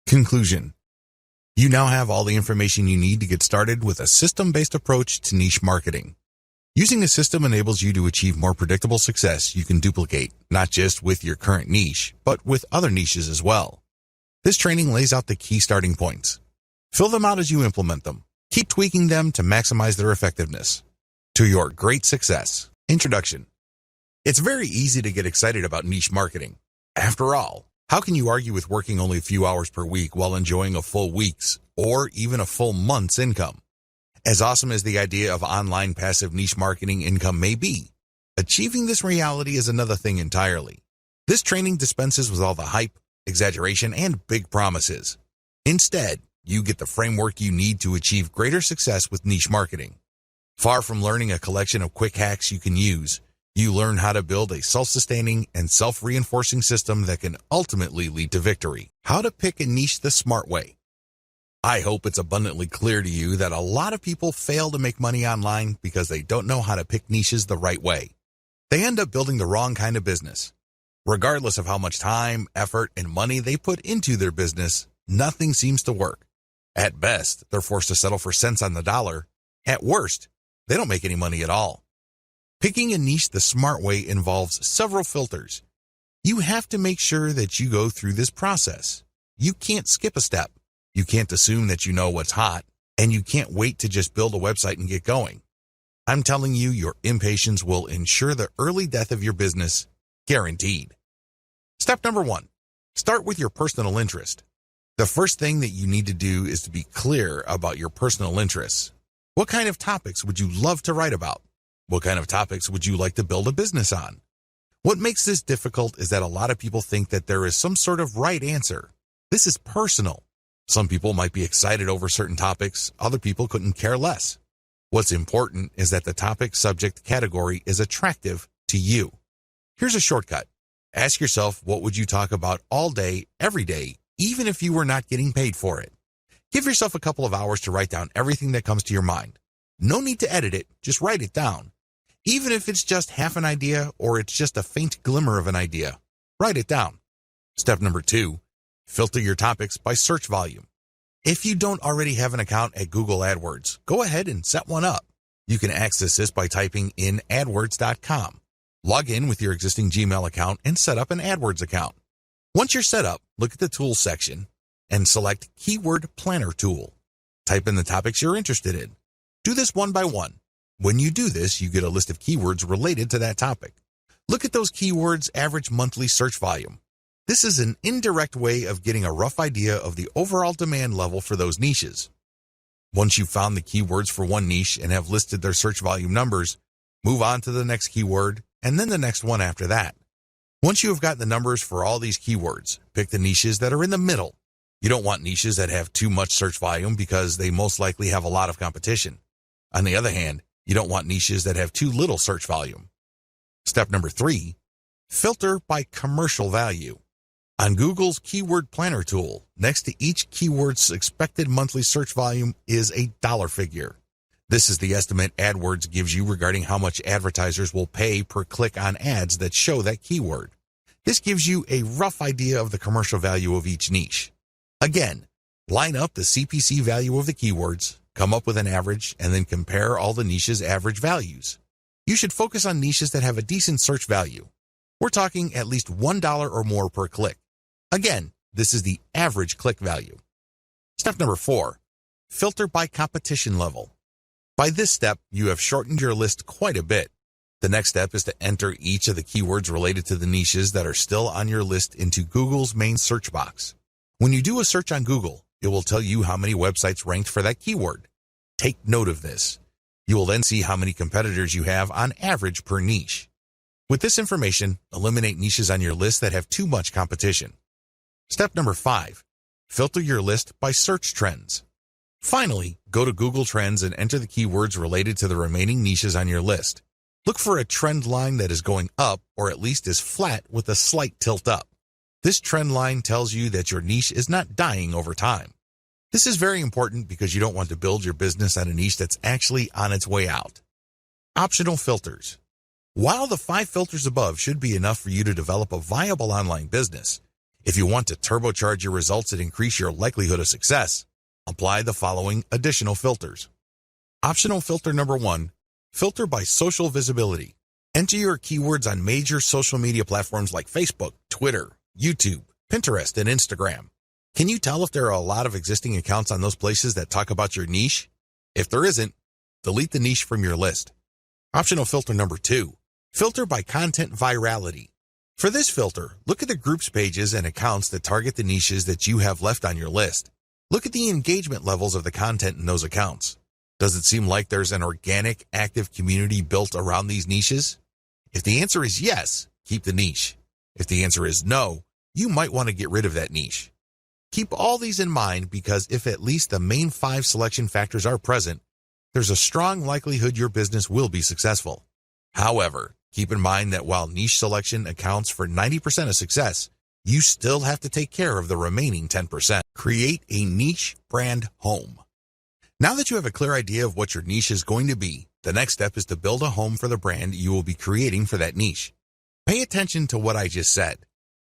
Conclusion. You now have all the information you need to get started with a system-based approach to niche marketing. Using a system enables you to achieve more predictable success you can duplicate, not just with your current niche, but with other niches as well. This training lays out the key starting points. Fill them out as you implement them. Keep tweaking them to maximize their effectiveness. To your great success. Introduction. It's very easy to get excited about niche marketing. After all, how can you argue with working only a few hours per week while enjoying a full week's or even a full month's income? As awesome as the idea of online passive niche marketing income may be, achieving this reality is another thing entirely. This training dispenses with all the hype, exaggeration, and big promises. Instead, you get the framework you need to achieve greater success with niche marketing. Far from learning a collection of quick hacks you can use, you learn how to build a self-sustaining and self-reinforcing system that can ultimately lead to victory. How to pick a niche the smart way. I hope it's abundantly clear to you that a lot of people fail to make money online because they don't know how to pick niches the right way. They end up building the wrong kind of business. Regardless of how much time, effort, and money they put into their business, nothing seems to work. At best, they're forced to settle for cents on the dollar. At worst, they don't make any money at all. Picking a niche the smart way involves several filters. You have to make sure that you go through this process. You can't skip a step. You can't assume that you know what's hot, and you can't wait to just build a website and get going. I'm telling you, your impatience will ensure the early death of your business, guaranteed. Step number 1, start with your personal interest. The first thing that you need to do is to be clear about your personal interests. What kind of topics would you love to write about? What kind of topics would you like to build a business on? What makes this difficult is that a lot of people think that there is some sort of right answer. This is personal. Some people might be excited over certain topics, other people couldn't care less. What's important is that the topic subject category is attractive to you. Here's a shortcut. Ask yourself, what would you talk about all day, every day, even if you were not getting paid for it? Give yourself a couple of hours to write down everything that comes to your mind. No need to edit it, just write it down. Even if it's just half an idea or it's just a faint glimmer of an idea, write it down. Step number 2, filter your topics by search volume. If you don't already have an account at Google AdWords, go ahead and set one up. You can access this by typing in adwords.com. Log in with your existing Gmail account and set up an AdWords account. Once you're set up, look at the Tools section and select Keyword Planner Tool. Type in the topics you're interested in. Do this one by one. When you do this, you get a list of keywords related to that topic. Look at those keywords' average monthly search volume. This is an indirect way of getting a rough idea of the overall demand level for those niches. Once you've found the keywords for one niche and have listed their search volume numbers, move on to the next keyword and then the next one after that. Once you have got the numbers for all these keywords, pick the niches that are in the middle. You don't want niches that have too much search volume because they most likely have a lot of competition. On the other hand, you don't want niches that have too little search volume. Step number 3, filter by commercial value. On Google's Keyword Planner tool, next to each keyword's expected monthly search volume is a dollar figure. This is the estimate AdWords gives you regarding how much advertisers will pay per click on ads that show that keyword. This gives you a rough idea of the commercial value of each niche. Again, line up the CPC value of the keywords, come up with an average, and then compare all the niches' average values. You should focus on niches that have a decent search value. We're talking at least $1 or more per click. Again, this is the average click value. Step number 4, filter by competition level. By this step, you have shortened your list quite a bit. The next step is to enter each of the keywords related to the niches that are still on your list into Google's main search box. When you do a search on Google, it will tell you how many websites ranked for that keyword. Take note of this. You will then see how many competitors you have on average per niche. With this information, eliminate niches on your list that have too much competition. Step number 5, filter your list by search trends. Finally, go to Google Trends and enter the keywords related to the remaining niches on your list. Look for a trend line that is going up or at least is flat with a slight tilt up. This trend line tells you that your niche is not dying over time. This is very important because you don't want to build your business on a niche that's actually on its way out. Optional filters. While the 5 filters above should be enough for you to develop a viable online business, If you want to turbocharge your results and increase your likelihood of success, apply the following additional filters. Optional filter number 1, filter by social visibility. Enter your keywords on major social media platforms like Facebook, Twitter, YouTube, Pinterest, and Instagram. Can you tell if there are a lot of existing accounts on those places that talk about your niche? If there isn't, delete the niche from your list. Optional filter number 2, filter by content virality. For this filter, look at the groups pages and accounts that target the niches that you have left on your list. Look at the engagement levels of the content in those accounts. Does it seem like there's an organic, active community built around these niches? If the answer is yes, keep the niche. If the answer is no, you might want to get rid of that niche. Keep all these in mind because if at least the main 5 selection factors are present, there's a strong likelihood your business will be successful. However, keep in mind that while niche selection accounts for 90% of success, you still have to take care of the remaining 10%. Create a niche brand home. Now that you have a clear idea of what your niche is going to be, the next step is to build a home for the brand you will be creating for that niche. Pay attention to what I just said.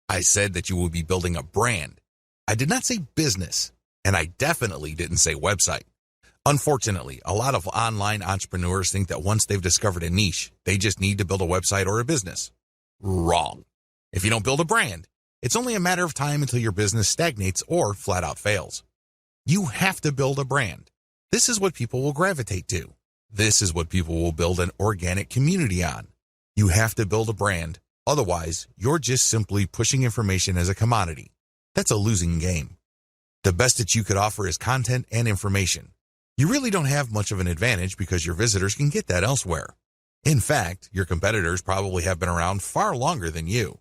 I said that you will be building a brand. I did not say business, and I definitely didn't say website. Unfortunately, a lot of online entrepreneurs think that once they've discovered a niche, they just need to build a website or a business. Wrong. If you don't build a brand, it's only a matter of time until your business stagnates or flat out fails. You have to build a brand. This is what people will gravitate to. This is what people will build an organic community on. You have to build a brand. Otherwise, you're just simply pushing information as a commodity. That's a losing game. The best that you could offer is content and information. You really don't have much of an advantage because your visitors can get that elsewhere. In fact, your competitors probably have been around far longer than you.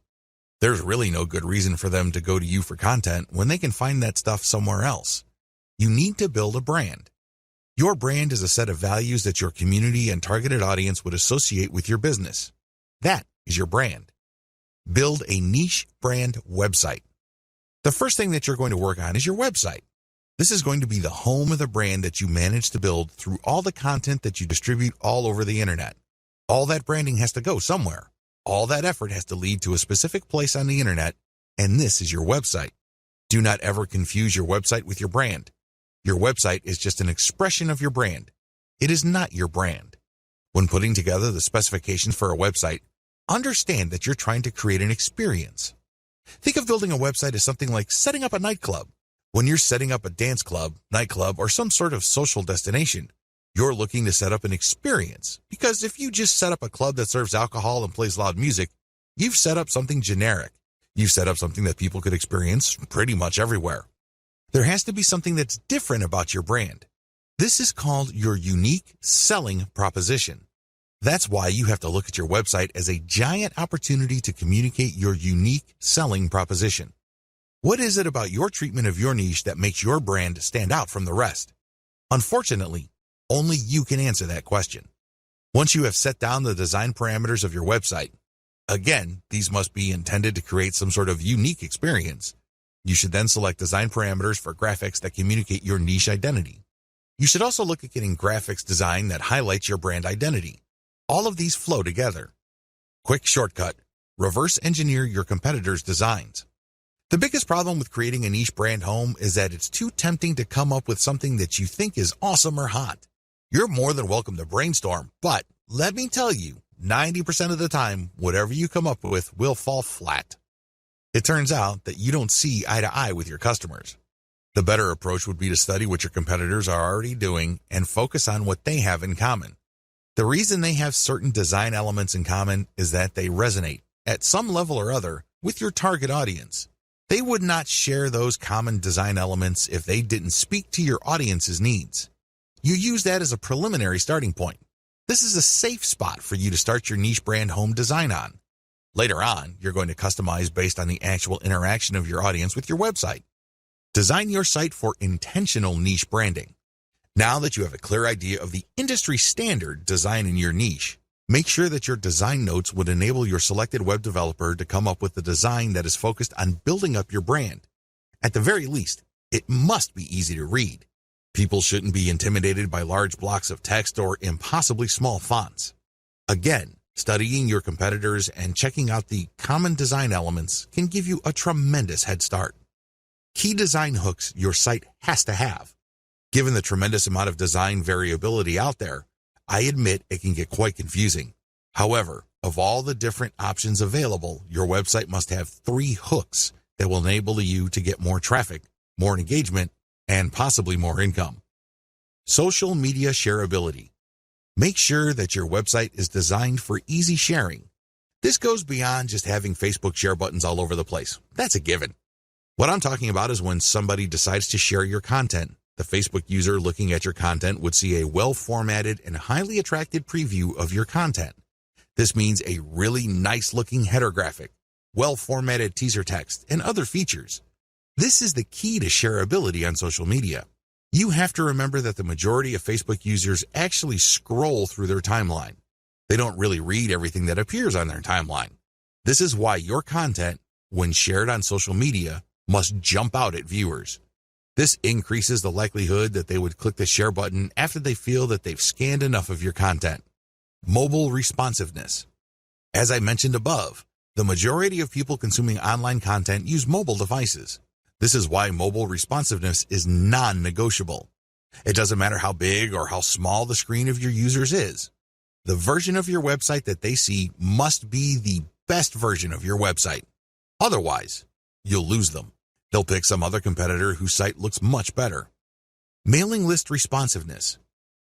There's really no good reason for them to go to you for content when they can find that stuff somewhere else. You need to build a brand. Your brand is a set of values that your community and targeted audience would associate with your business. That is your brand. Build a niche brand website. The first thing that you're going to work on is your website. This is going to be the home of the brand that you manage to build through all the content that you distribute all over the internet. All that branding has to go somewhere. All that effort has to lead to a specific place on the internet, and this is your website. Do not ever confuse your website with your brand. Your website is just an expression of your brand. It is not your brand. When putting together the specifications for a website, understand that you're trying to create an experience. Think of building a website as something like setting up a nightclub. When you're setting up a dance club, nightclub, or some sort of social destination, you're looking to set up an experience. Because if you just set up a club that serves alcohol and plays loud music, you've set up something generic. You've set up something that people could experience pretty much everywhere. There has to be something that's different about your brand. This is called your unique selling proposition. That's why you have to look at your website as a giant opportunity to communicate your unique selling proposition. What is it about your treatment of your niche that makes your brand stand out from the rest? Unfortunately, only you can answer that question. Once you have set down the design parameters of your website, again, these must be intended to create some sort of unique experience. You should then select design parameters for graphics that communicate your niche identity. You should also look at getting graphics design that highlights your brand identity. All of these flow together. Quick shortcut: reverse engineer your competitors' designs. The biggest problem with creating a niche brand home is that it's too tempting to come up with something that you think is awesome or hot. You're more than welcome to brainstorm, but let me tell you, 90% of the time, whatever you come up with will fall flat. It turns out that you don't see eye to eye with your customers. The better approach would be to study what your competitors are already doing and focus on what they have in common. The reason they have certain design elements in common is that they resonate, at some level or other, with your target audience. They would not share those common design elements if they didn't speak to your audience's needs. You use that as a preliminary starting point. This is a safe spot for you to start your niche brand home design on. Later on, you're going to customize based on the actual interaction of your audience with your website. Design your site for intentional niche branding. Now that you have a clear idea of the industry standard design in your niche, make sure that your design notes would enable your selected web developer to come up with a design that is focused on building up your brand. At the very least, it must be easy to read. People shouldn't be intimidated by large blocks of text or impossibly small fonts. Again, Studying your competitors and checking out the common design elements can give you a tremendous head start. Key design hooks your site has to have. Given the tremendous amount of design variability out there, I admit it can get quite confusing. However, of all the different options available, your website must have 3 hooks that will enable you to get more traffic, more engagement, and possibly more income. Social media shareability. Make sure that your website is designed for easy sharing. This goes beyond just having Facebook share buttons all over the place. That's a given. What I'm talking about is when somebody decides to share your content. The Facebook user looking at your content would see a well-formatted and highly attractive preview of your content. This means a really nice-looking header graphic, well-formatted teaser text, and other features. This is the key to shareability on social media. You have to remember that the majority of Facebook users actually scroll through their timeline. They don't really read everything that appears on their timeline. This is why your content, when shared on social media, must jump out at viewers. This increases the likelihood that they would click the share button after they feel that they've scanned enough of your content. Mobile responsiveness. As I mentioned above, the majority of people consuming online content use mobile devices. This is why mobile responsiveness is non-negotiable. It doesn't matter how big or how small the screen of your users is. The version of your website that they see must be the best version of your website. Otherwise, you'll lose them. They'll pick some other competitor whose site looks much better. Mailing list responsiveness.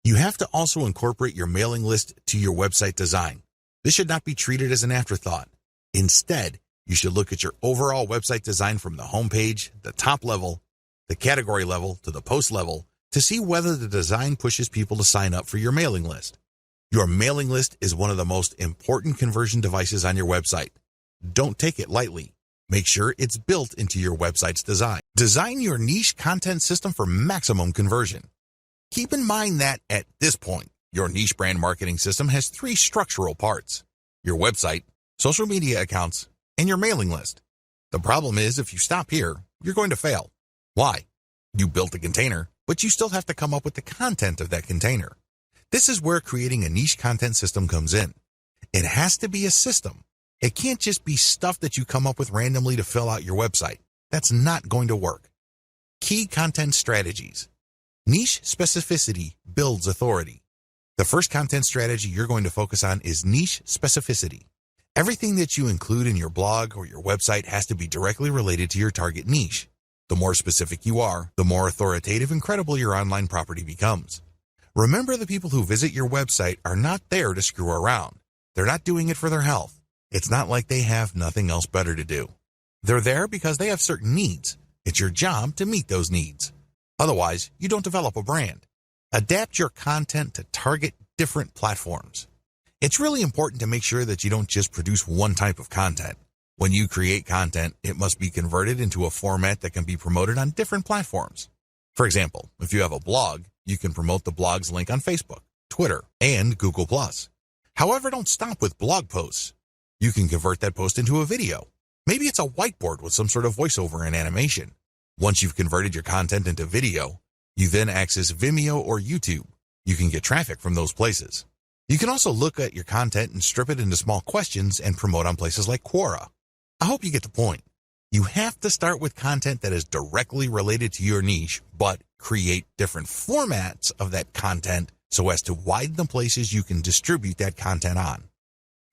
You have to also incorporate your mailing list to your website design. This should not be treated as an afterthought. Instead, you should look at your overall website design from the homepage, the top level, the category level, to the post level to see whether the design pushes people to sign up for your mailing list. Your mailing list is one of the most important conversion devices on your website. Don't take it lightly. Make sure it's built into your website's design. Design your niche content system for maximum conversion. Keep in mind that at this point, your niche brand marketing system has 3 structural parts: your website, social media accounts, and your mailing list. The problem is, if you stop here, you're going to fail. Why? You built a container, but you still have to come up with the content of that container. This is where creating a niche content system comes in. It has to be a system. It can't just be stuff that you come up with randomly to fill out your website. That's not going to work. Key content strategies. Niche specificity builds authority. The first content strategy you're going to focus on is niche specificity. Everything that you include in your blog or your website has to be directly related to your target niche. The more specific you are, the more authoritative and credible your online property becomes. Remember, the people who visit your website are not there to screw around. They're not doing it for their health. It's not like they have nothing else better to do. They're there because they have certain needs. It's your job to meet those needs. Otherwise, you don't develop a brand. Adapt your content to target different platforms. It's really important to make sure that you don't just produce one type of content. When you create content, it must be converted into a format that can be promoted on different platforms. For example, if you have a blog, you can promote the blog's link on Facebook, Twitter, and Google+. However, don't stop with blog posts. You can convert that post into a video. Maybe it's a whiteboard with some sort of voiceover and animation. Once you've converted your content into video, you then access Vimeo or YouTube. You can get traffic from those places. You can also look at your content and strip it into small questions and promote on places like Quora. I hope you get the point. You have to start with content that is directly related to your niche, but create different formats of that content so as to widen the places you can distribute that content on.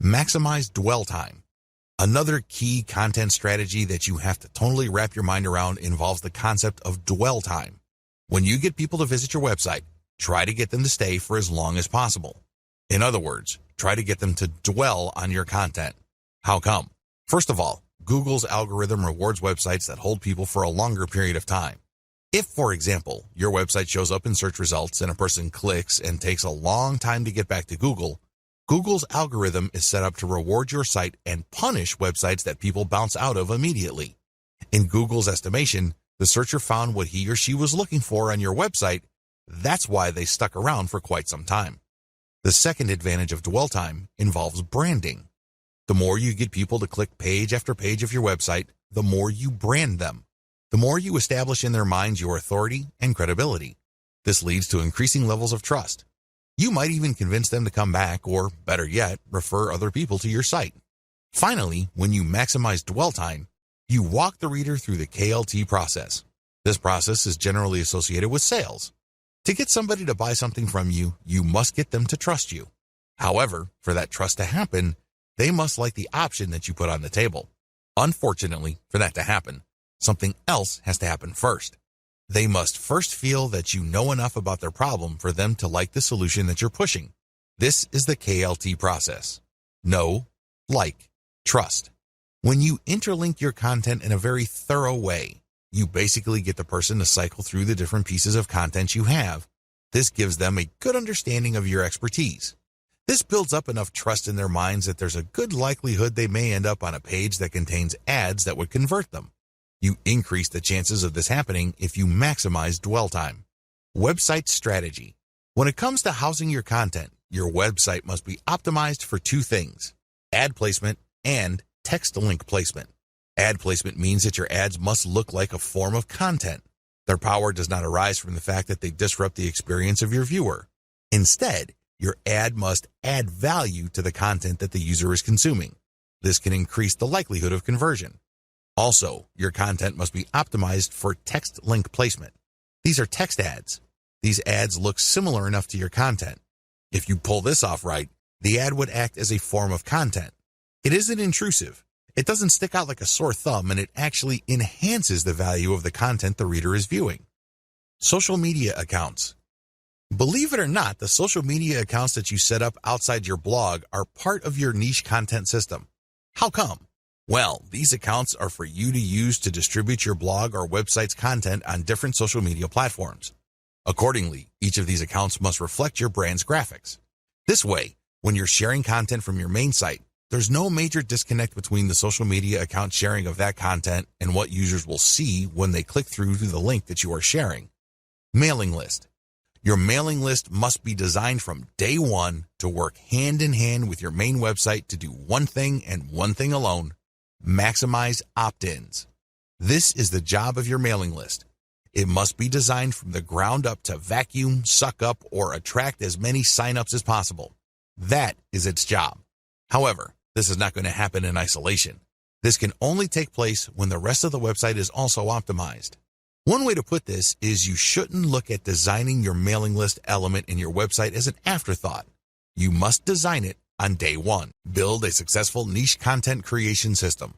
Maximize dwell time. Another key content strategy that you have to totally wrap your mind around involves the concept of dwell time. When you get people to visit your website, try to get them to stay for as long as possible. In other words, try to get them to dwell on your content. How come? First of all, Google's algorithm rewards websites that hold people for a longer period of time. If, for example, your website shows up in search results and a person clicks and takes a long time to get back to Google, Google's algorithm is set up to reward your site and punish websites that people bounce out of immediately. In Google's estimation, the searcher found what he or she was looking for on your website. That's why they stuck around for quite some time. The second advantage of dwell time involves branding. The more you get people to click page after page of your website, the more you brand them. The more you establish in their minds your authority and credibility. This leads to increasing levels of trust. You might even convince them to come back or, better yet, refer other people to your site. Finally, when you maximize dwell time, you walk the reader through the KLT process. This process is generally associated with sales. To get somebody to buy something from you, you must get them to trust you. However, for that trust to happen, they must like the option that you put on the table. Unfortunately, for that to happen, something else has to happen first. They must first feel that you know enough about their problem for them to like the solution that you're pushing. This is the KLT process. Know, like, trust. When you interlink your content in a very thorough way, you basically get the person to cycle through the different pieces of content you have. This gives them a good understanding of your expertise. This builds up enough trust in their minds that there's a good likelihood they may end up on a page that contains ads that would convert them. You increase the chances of this happening if you maximize dwell time. Website strategy. When it comes to housing your content, your website must be optimized for two things: ad placement and text link placement. Ad placement means that your ads must look like a form of content. Their power does not arise from the fact that they disrupt the experience of your viewer. Instead, your ad must add value to the content that the user is consuming. This can increase the likelihood of conversion. Also, your content must be optimized for text link placement. These are text ads. These ads look similar enough to your content. If you pull this off right, the ad would act as a form of content. It isn't intrusive. It doesn't stick out like a sore thumb, and it actually enhances the value of the content the reader is viewing. Social media accounts. Believe it or not, the social media accounts that you set up outside your blog are part of your niche content system. How come? Well, these accounts are for you to use to distribute your blog or website's content on different social media platforms. Accordingly, each of these accounts must reflect your brand's graphics. This way, when you're sharing content from your main site, there's no major disconnect between the social media account sharing of that content and what users will see when they click through to the link that you are sharing. Mailing list. Your mailing list must be designed from day one to work hand in hand with your main website to do one thing and one thing alone: maximize opt-ins. This is the job of your mailing list. It must be designed from the ground up to vacuum, suck up, or attract as many signups as possible. That is its job. However, this is not going to happen in isolation. This can only take place when the rest of the website is also optimized. One way to put this is you shouldn't look at designing your mailing list element in your website as an afterthought. You must design it on day one. Build a successful niche content creation system.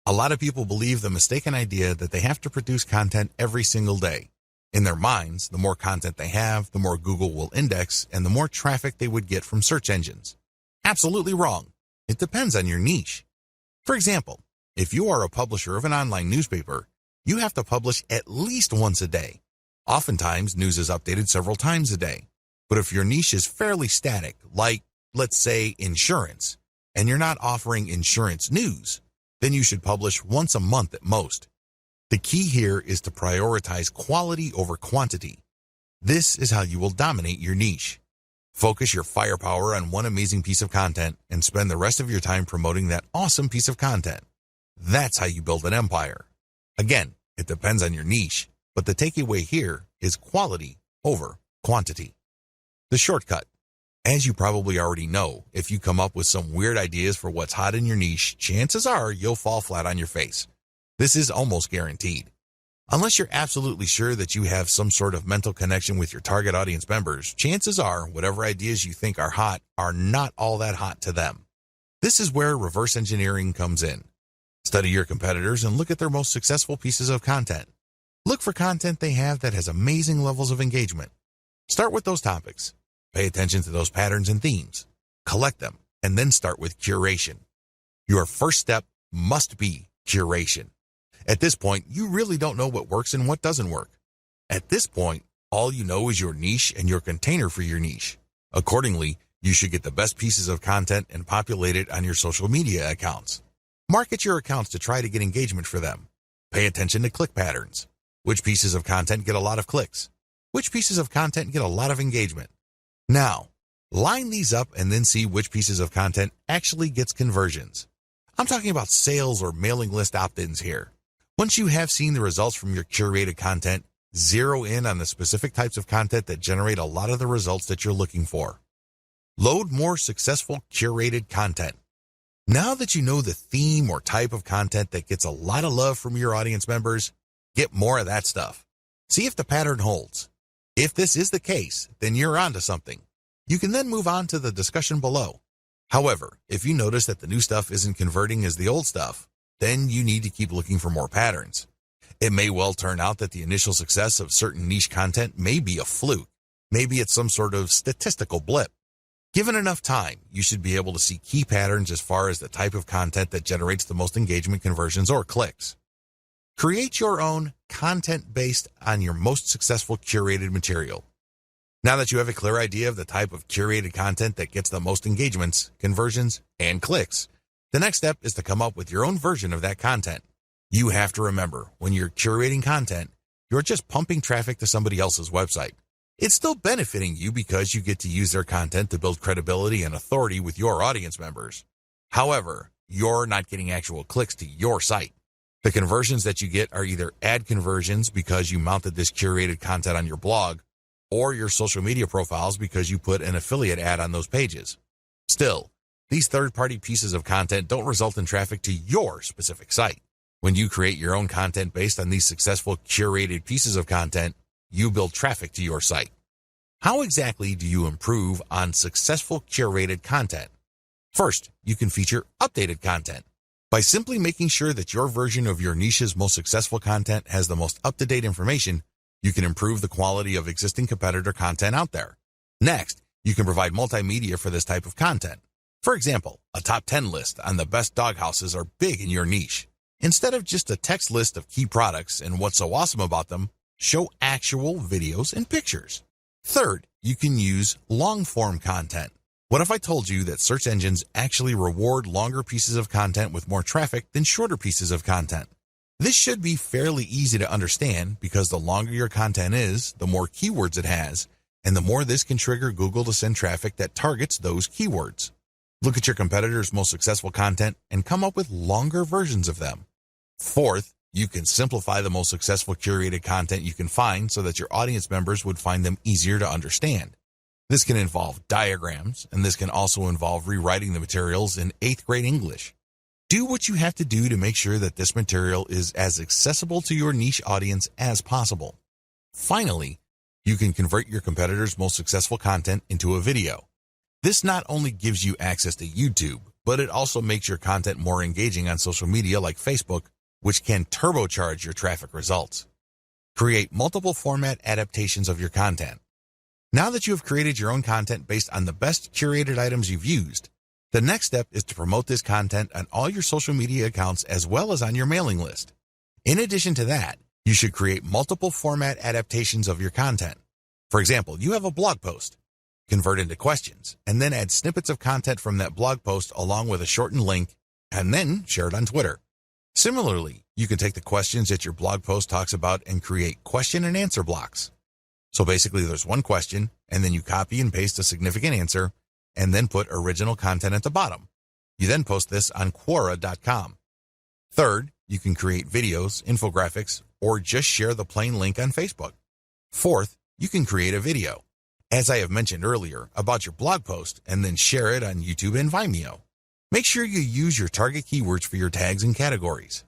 A lot of people believe the mistaken idea that they have to produce content every single day. In their minds, the more content they have, the more Google will index and the more traffic they would get from search engines. Absolutely wrong. It depends on your niche. For example, if you are a publisher of an online newspaper, you have to publish at least once a day. Oftentimes, news is updated several times a day. But if your niche is fairly static, like, let's say, insurance, and you're not offering insurance news, then you should publish once a month at most. The key here is to prioritize quality over quantity. This is how you will dominate your niche. Focus your firepower on one amazing piece of content and spend the rest of your time promoting that awesome piece of content. That's how you build an empire. Again, it depends on your niche, but the takeaway here is quality over quantity. The shortcut. As you probably already know, if you come up with some weird ideas for what's hot in your niche, chances are you'll fall flat on your face. This is almost guaranteed. Unless you're absolutely sure that you have some sort of mental connection with your target audience members, chances are whatever ideas you think are hot are not all that hot to them. This is where reverse engineering comes in. Study your competitors and look at their most successful pieces of content. Look for content they have that has amazing levels of engagement. Start with those topics. Pay attention to those patterns and themes. Collect them, and then start with curation. Your first step must be curation. At this point, you really don't know what works and what doesn't work. At this point, all you know is your niche and your container for your niche. Accordingly, you should get the best pieces of content and populate it on your social media accounts. Market your accounts to try to get engagement for them. Pay attention to click patterns. Which pieces of content get a lot of clicks? Which pieces of content get a lot of engagement? Now, line these up and then see which pieces of content actually gets conversions. I'm talking about sales or mailing list opt-ins here. Once you have seen the results from your curated content, Zero in on the specific types of content that generate a lot of the results that you're looking for. Load more successful curated content. Now that you know the theme or type of content that gets a lot of love from your audience members, get more of that stuff. See if the pattern holds. If this is the case, then you're onto something. You can then move on to the discussion below. However, if you notice that the new stuff isn't converting as the old stuff, then you need to keep looking for more patterns. It may well turn out that the initial success of certain niche content may be a fluke. Maybe it's some sort of statistical blip. Given enough time, you should be able to see key patterns as far as the type of content that generates the most engagement, conversions, or clicks. Create your own content based on your most successful curated material. Now that you have a clear idea of the type of curated content that gets the most engagements, conversions, and clicks, the next step is to come up with your own version of that content. You have to remember, when you're curating content, you're just pumping traffic to somebody else's website. It's still benefiting you because you get to use their content to build credibility and authority with your audience members. However, you're not getting actual clicks to your site. The conversions that you get are either ad conversions because you mounted this curated content on your blog, or your social media profiles because you put an affiliate ad on those pages. Still, these third-party pieces of content don't result in traffic to your specific site. When you create your own content based on these successful curated pieces of content, you build traffic to your site. How exactly do you improve on successful curated content? First, you can feature updated content. By simply making sure that your version of your niche's most successful content has the most up-to-date information, you can improve the quality of existing competitor content out there. Next, you can provide multimedia for this type of content. For example, a top 10 list on the best dog houses are big in your niche. Instead of just a text list of key products and what's so awesome about them, show actual videos and pictures. Third, you can use long-form content. What if I told you that search engines actually reward longer pieces of content with more traffic than shorter pieces of content? This should be fairly easy to understand because the longer your content is, the more keywords it has, and the more this can trigger Google to send traffic that targets those keywords. Look at your competitors' most successful content and come up with longer versions of them. Fourth, you can simplify the most successful curated content you can find so that your audience members would find them easier to understand. This can involve diagrams, and this can also involve rewriting the materials in 8th grade English. Do what you have to do to make sure that this material is as accessible to your niche audience as possible. Finally, you can convert your competitors' most successful content into a video. This not only gives you access to YouTube, but it also makes your content more engaging on social media like Facebook, which can turbocharge your traffic results. Create multiple format adaptations of your content. Now that you have created your own content based on the best curated items you've used, the next step is to promote this content on all your social media accounts as well as on your mailing list. In addition to that, you should create multiple format adaptations of your content. For example, you have a blog post. Convert into questions, and then add snippets of content from that blog post along with a shortened link, and then share it on Twitter. Similarly, you can take the questions that your blog post talks about and create question and answer blocks. So basically there's one question, and then you copy and paste a significant answer, and then put original content at the bottom. You then post this on Quora.com. Third, you can create videos, infographics, or just share the plain link on Facebook. Fourth, you can create a video, as I have mentioned earlier, about your blog post, and then share it on YouTube and Vimeo. Make sure you use your target keywords for your tags and categories.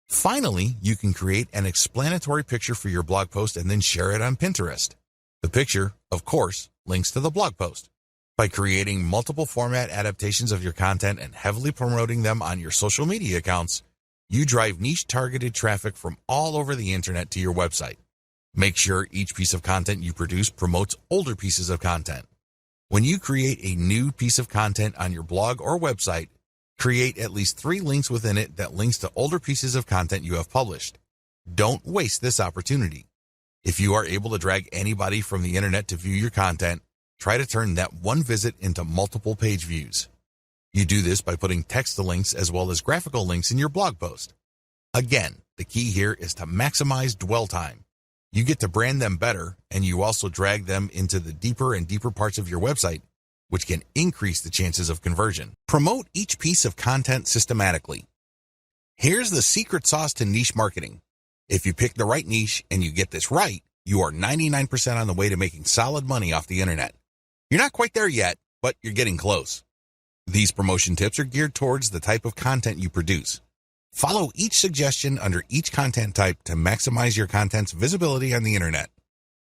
Finally, you can create an explanatory picture for your blog post and then share it on Pinterest. The picture, of course, links to the blog post. By creating multiple format adaptations of your content and heavily promoting them on your social media accounts, you drive niche-targeted traffic from all over the internet to your website. Make sure each piece of content you produce promotes older pieces of content. When you create a new piece of content on your blog or website, create at least 3 links within it that links to older pieces of content you have published. Don't waste this opportunity. If you are able to drag anybody from the internet to view your content, try to turn that one visit into multiple page views. You do this by putting text links as well as graphical links in your blog post. Again, the key here is to maximize dwell time. You get to brand them better, and you also drag them into the deeper and deeper parts of your website, which can increase the chances of conversion. Promote each piece of content systematically. Here's the secret sauce to niche marketing. If you pick the right niche and you get this right, you are 99% on the way to making solid money off the internet. You're not quite there yet, but you're getting close. These promotion tips are geared towards the type of content you produce. Follow each suggestion under each content type to maximize your content's visibility on the internet.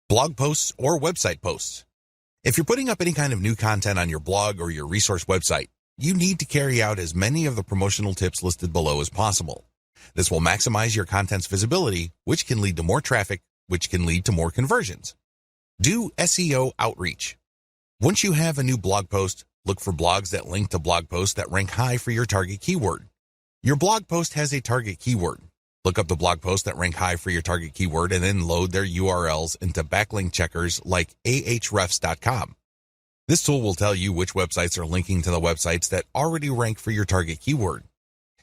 Blog posts or website posts. If you're putting up any kind of new content on your blog or your resource website, you need to carry out as many of the promotional tips listed below as possible. This will maximize your content's visibility, which can lead to more traffic, which can lead to more conversions. Do SEO outreach. Once you have a new blog post, look for blogs that link to blog posts that rank high for your target keyword. Your blog post has a target keyword. Look up the blog posts that rank high for your target keyword and then load their URLs into backlink checkers like ahrefs.com. This tool will tell you which websites are linking to the websites that already rank for your target keyword.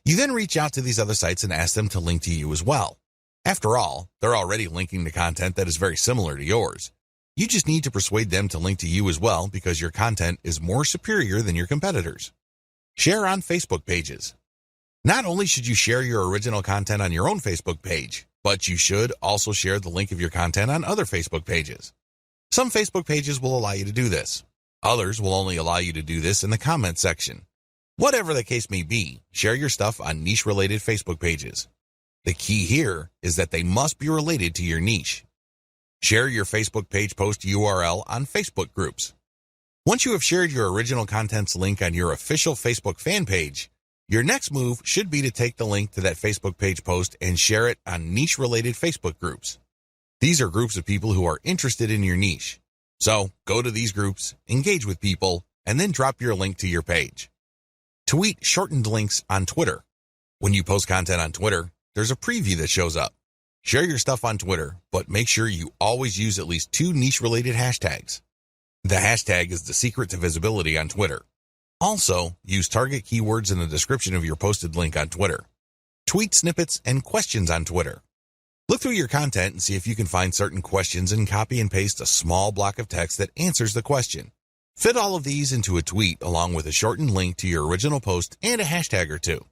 You then reach out to these other sites and ask them to link to you as well. After all, they're already linking to content that is very similar to yours. You just need to persuade them to link to you as well because your content is more superior than your competitors. Share on Facebook pages. Not only should you share your original content on your own Facebook page, but you should also share the link of your content on other Facebook pages. Some Facebook pages will allow you to do this. Others will only allow you to do this in the comment section. Whatever the case may be, share your stuff on niche-related Facebook pages. The key here is that they must be related to your niche. Share your Facebook page post URL on Facebook groups. Once you have shared your original content's link on your official Facebook fan page, your next move should be to take the link to that Facebook page post and share it on niche-related Facebook groups. These are groups of people who are interested in your niche. So go to these groups, engage with people, and then drop your link to your page. Tweet shortened links on Twitter. When you post content on Twitter, there's a preview that shows up. Share your stuff on Twitter, but make sure you always use at least 2 niche-related hashtags. The hashtag is the secret to visibility on Twitter. Also, use target keywords in the description of your posted link on Twitter. Tweet snippets and questions on Twitter. Look through your content and see if you can find certain questions and copy and paste a small block of text that answers the question. Fit all of these into a tweet along with a shortened link to your original post and a hashtag or 2.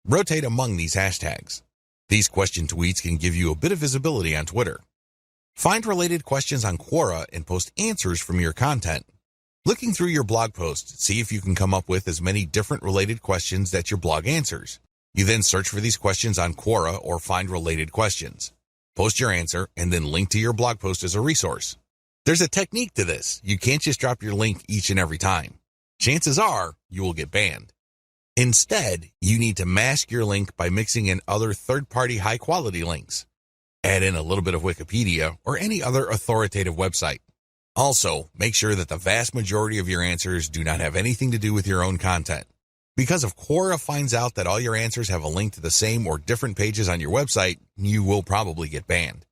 Rotate among these hashtags. These question tweets can give you a bit of visibility on Twitter. Find related questions on Quora and post answers from your content. Looking through your blog post, see if you can come up with as many different related questions that your blog answers. You then search for these questions on Quora or find related questions. Post your answer and then link to your blog post as a resource. There's a technique to this. You can't just drop your link each and every time. Chances are you will get banned. Instead, you need to mask your link by mixing in other third-party high-quality links. Add in a little bit of Wikipedia or any other authoritative website. Also, make sure that the vast majority of your answers do not have anything to do with your own content. Because if Quora finds out that all your answers have a link to the same or different pages on your website, you will probably get banned.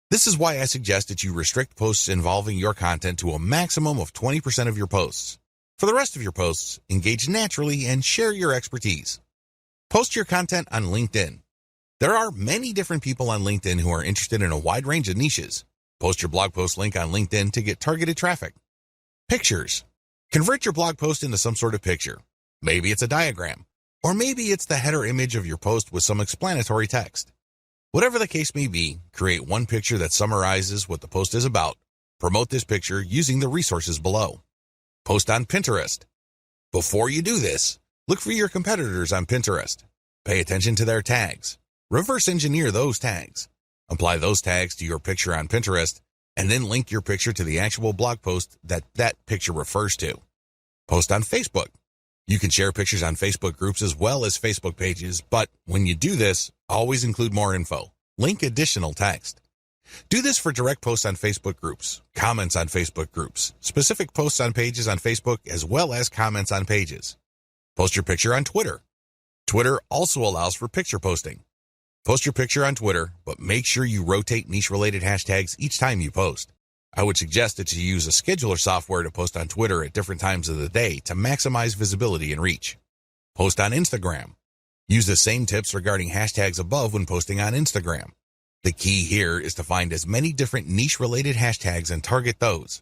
This is why I suggest that you restrict posts involving your content to a maximum of 20% of your posts. For the rest of your posts, engage naturally and share your expertise. Post your content on LinkedIn. There are many different people on LinkedIn who are interested in a wide range of niches. Post your blog post link on LinkedIn to get targeted traffic. Pictures. Convert your blog post into some sort of picture. Maybe it's a diagram, or maybe it's the header image of your post with some explanatory text. Whatever the case may be, create one picture that summarizes what the post is about. Promote this picture using the resources below. Post on Pinterest. Before you do this, look for your competitors on Pinterest. Pay attention to their tags. Reverse engineer those tags. Apply those tags to your picture on Pinterest, and then link your picture to the actual blog post that picture refers to. Post on Facebook. You can share pictures on Facebook groups as well as Facebook pages, but when you do this, always include more info. Link additional text. Do this for direct posts on Facebook groups, comments on Facebook groups, specific posts on pages on Facebook, as well as comments on pages. Post your picture on Twitter. Twitter also allows for picture posting. Post your picture on Twitter, but make sure you rotate niche-related hashtags each time you post. I would suggest that you use a scheduler software to post on Twitter at different times of the day to maximize visibility and reach. Post on Instagram. Use the same tips regarding hashtags above when posting on Instagram. The key here is to find as many different niche-related hashtags and target those.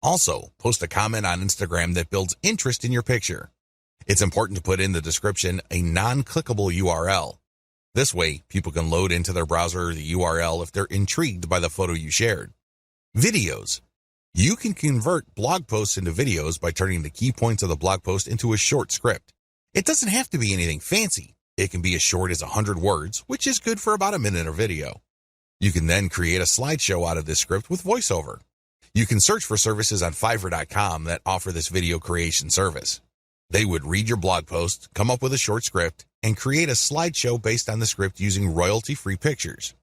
Also, post a comment on Instagram that builds interest in your picture. It's important to put in the description a non-clickable URL. This way, people can load into their browser the URL if they're intrigued by the photo you shared. Videos. You can convert blog posts into videos by turning the key points of the blog post into a short script. It doesn't have to be anything fancy. It can be as short as 100 words, which is good for about a minute of video. You can then create a slideshow out of this script with voiceover. You can search for services on Fiverr.com that offer this video creation service. They would read your blog post, come up with a short script, and create a slideshow based on the script using royalty-free pictures.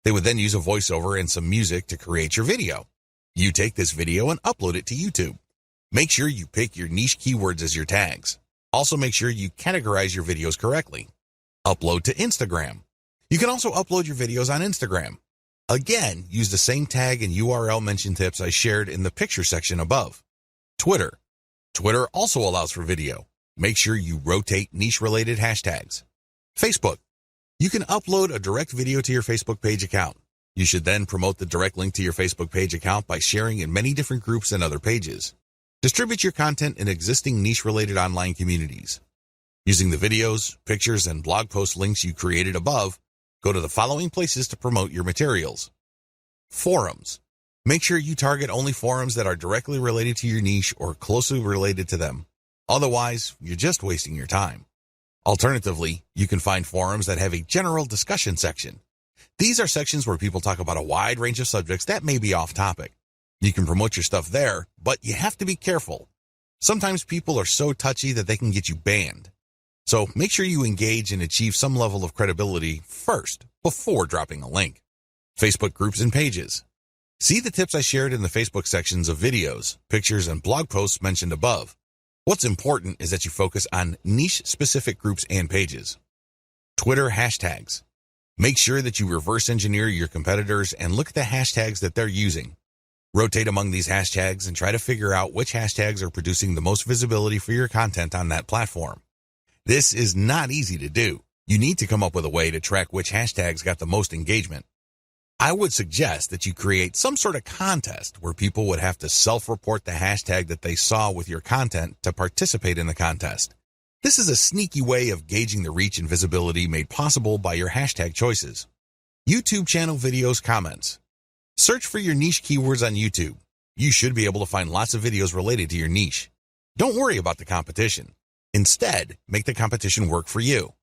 They would then use a voiceover and some music to create your video. You take this video and upload it to YouTube. Make sure you pick your niche keywords as your tags. Also make sure you categorize your videos correctly. Upload to Instagram. You can also upload your videos on Instagram. Again, use the same tag and URL mention tips I shared in the picture section above. Twitter. Twitter also allows for video. Make sure you rotate niche-related hashtags. Facebook. You can upload a direct video to your Facebook page account. You should then promote the direct link to your Facebook page account by sharing in many different groups and other pages. Distribute your content in existing niche-related online communities. Using the videos, pictures, and blog post links you created above, go to the following places to promote your materials. Forums. Make sure you target only forums that are directly related to your niche or closely related to them. Otherwise, you're just wasting your time. Alternatively, you can find forums that have a general discussion section. These are sections where people talk about a wide range of subjects that may be off topic. You can promote your stuff there, but you have to be careful. Sometimes people are so touchy that they can get you banned. So make sure you engage and achieve some level of credibility first before dropping a link. Facebook groups and pages. See the tips I shared in the Facebook sections of videos, pictures, and blog posts mentioned above. What's important is that you focus on niche-specific groups and pages. Twitter hashtags. Make sure that you reverse engineer your competitors and look at the hashtags that they're using. Rotate among these hashtags and try to figure out which hashtags are producing the most visibility for your content on that platform. This is not easy to do. You need to come up with a way to track which hashtags got the most engagement. I would suggest that you create some sort of contest where people would have to self-report the hashtag that they saw with your content to participate in the contest. This is a sneaky way of gauging the reach and visibility made possible by your hashtag choices. YouTube channel videos comments. Search for your niche keywords on YouTube. You should be able to find lots of videos related to your niche. Don't worry about the competition. Instead, make the competition work for you.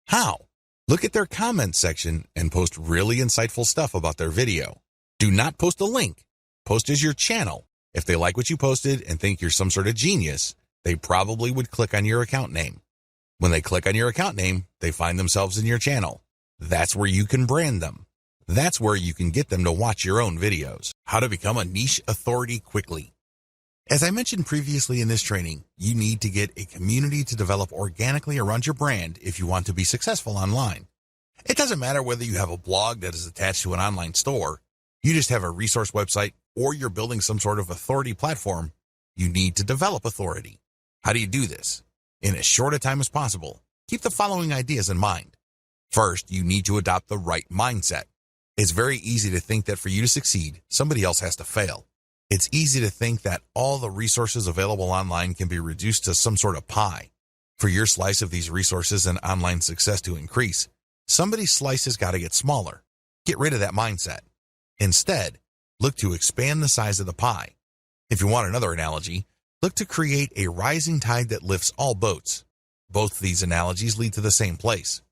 How? Look at their comments section and post really insightful stuff about their video. Do not post a link. Post as your channel. If they like what you posted and think you're some sort of genius, they probably would click on your account name. When they click on your account name, they find themselves in your channel. That's where you can brand them. That's where you can get them to watch your own videos. How to become a niche authority quickly. As I mentioned previously in this training, you need to get a community to develop organically around your brand if you want to be successful online. It doesn't matter whether you have a blog that is attached to an online store, you just have a resource website, or you're building some sort of authority platform. You need to develop authority. How do you do this? In as short a time as possible, keep the following ideas in mind. First, you need to adopt the right mindset. It's very easy to think that for you to succeed, somebody else has to fail. It's easy to think that all the resources available online can be reduced to some sort of pie. For your slice of these resources and online success to increase, somebody's slice has got to get smaller. Get rid of that mindset. Instead, look to expand the size of the pie. If you want another analogy, look to create a rising tide that lifts all boats. Both these analogies lead to the same place.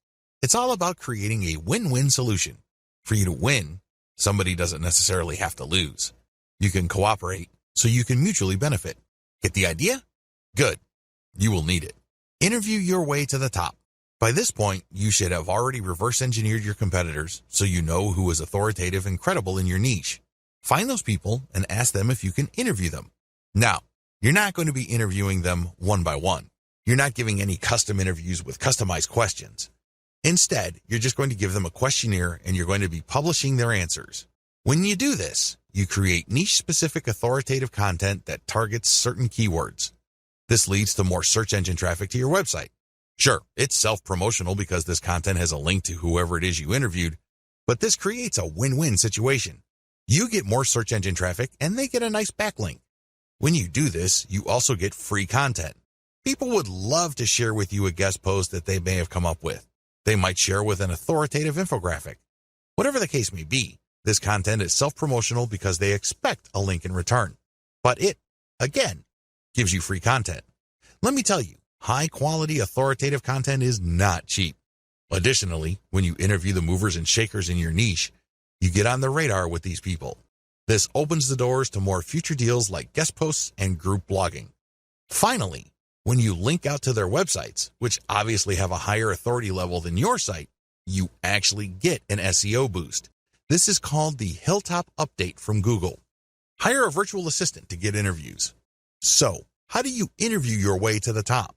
It's all about creating a win-win solution. For you to win, somebody doesn't necessarily have to lose. You can cooperate so you can mutually benefit. Get the idea? Good. You will need it. Interview your way to the top. By this point, you should have already reverse engineered your competitors so you know who is authoritative and credible in your niche. Find those people and ask them if you can interview them. Now, you're not going to be interviewing them one by one. You're not giving any custom interviews with customized questions. Instead, you're just going to give them a questionnaire and you're going to be publishing their answers. When you do this, you create niche-specific authoritative content that targets certain keywords. This leads to more search engine traffic to your website. Sure, it's self-promotional because this content has a link to whoever it is you interviewed, but this creates a win-win situation. You get more search engine traffic and they get a nice backlink. When you do this, you also get free content. People would love to share with you a guest post that they may have come up with. They might share with an authoritative infographic. Whatever the case may be, this content is self-promotional because they expect a link in return. But it, again, gives you free content. Let me tell you, high-quality authoritative content is not cheap. Additionally, when you interview the movers and shakers in your niche, you get on the radar with these people. This opens the doors to more future deals like guest posts and group blogging. Finally, when you link out to their websites, which obviously have a higher authority level than your site, you actually get an SEO boost. This is called the Hilltop Update from Google. Hire a virtual assistant to get interviews. So, how do you interview your way to the top?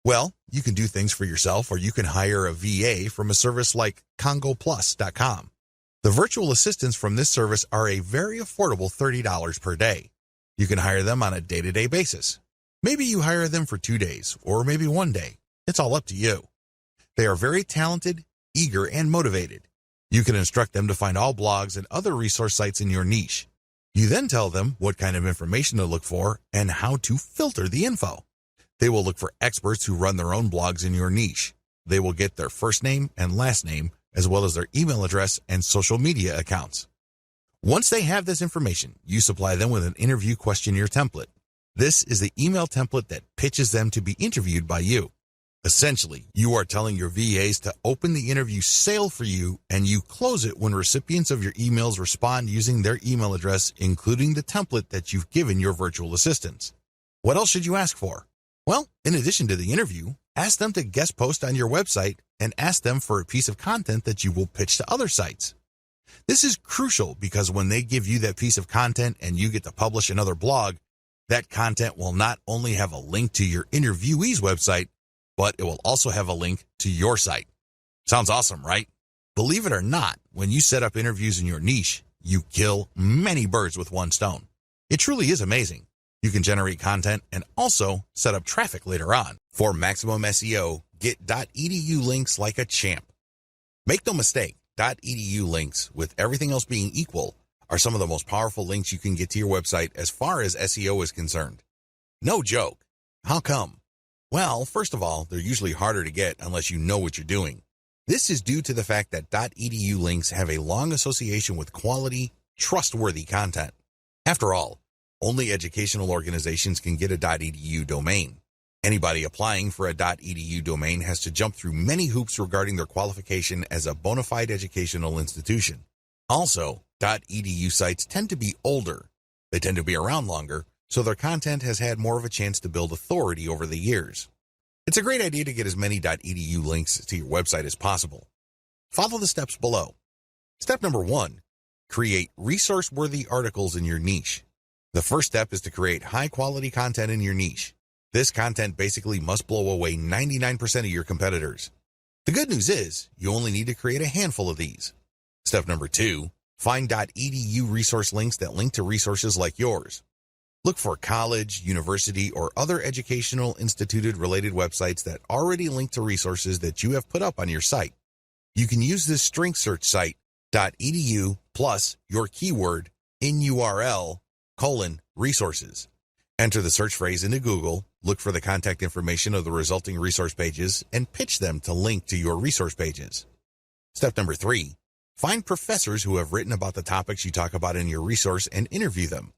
Well, you can do things for yourself, or you can hire a VA from a service like CongoPlus.com. The virtual assistants from this service are a very affordable $30 per day. You can hire them on a day-to-day basis. Maybe you hire them for 2 days, or maybe 1 day. It's all up to you. They are very talented, eager, and motivated. You can instruct them to find all blogs and other resource sites in your niche. You then tell them what kind of information to look for and how to filter the info. They will look for experts who run their own blogs in your niche. They will get their first name and last name, as well as their email address and social media accounts. Once they have this information, you supply them with an interview questionnaire template. This is the email template that pitches them to be interviewed by you. Essentially, you are telling your VAs to open the interview sale for you, and you close it when recipients of your emails respond using their email address, including the template that you've given your virtual assistants. What else should you ask for? Well, in addition to the interview, ask them to guest post on your website and ask them for a piece of content that you will pitch to other sites. This is crucial because when they give you that piece of content and you get to publish another blog, that content will not only have a link to your interviewee's website, but it will also have a link to your site. Sounds awesome, right? Believe it or not, when you set up interviews in your niche, you kill many birds with one stone. It truly is amazing. You can generate content and also set up traffic later on. For maximum SEO, get .edu links like a champ. Make no mistake, .edu links, with everything else being equal, are some of the most powerful links you can get to your website as far as SEO is concerned. No joke. How come? Well, first of all, they're usually harder to get unless you know what you're doing. This is due to the fact that .edu links have a long association with quality, trustworthy content. After all, only educational organizations can get a .edu domain. Anybody applying for a .edu domain has to jump through many hoops regarding their qualification as a bona fide educational institution. Also, .edu sites tend to be older. They tend to be around longer, so their content has had more of a chance to build authority over the years. It's a great idea to get as many .edu links to your website as possible. Follow the steps below. Step number 1, create resource-worthy articles in your niche. The first step is to create high-quality content in your niche. This content basically must blow away 99% of your competitors. The good news is, you only need to create a handful of these. Step number 2, find .edu resource links that link to resources like yours. Look for college, university, or other educational instituted-related websites that already link to resources that you have put up on your site. You can use this strength search site, .edu plus your keyword in URL, resources. Enter the search phrase into Google, look for the contact information of the resulting resource pages, and pitch them to link to your resource pages. Step number 3, find professors who have written about the topics you talk about in your resource and interview them.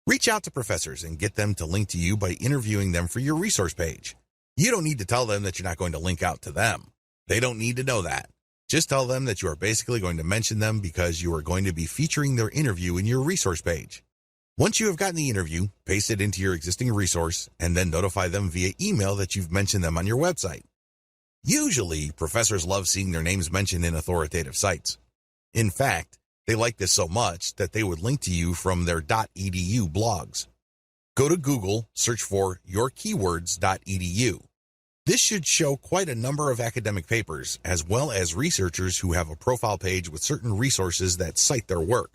Reach out to professors and get them to link to you by interviewing them for your resource page. You don't need to tell them that you're not going to link out to them. They don't need to know that. Just tell them that you are basically going to mention them because you are going to be featuring their interview in your resource page. Once you have gotten the interview, paste it into your existing resource and then notify them via email that you've mentioned them on your website. Usually, professors love seeing their names mentioned in authoritative sites. In fact, they like this so much that they would link to you from their .edu blogs. Go to Google, search for yourkeywords.edu. This should show quite a number of academic papers, as well as researchers who have a profile page with certain resources that cite their work.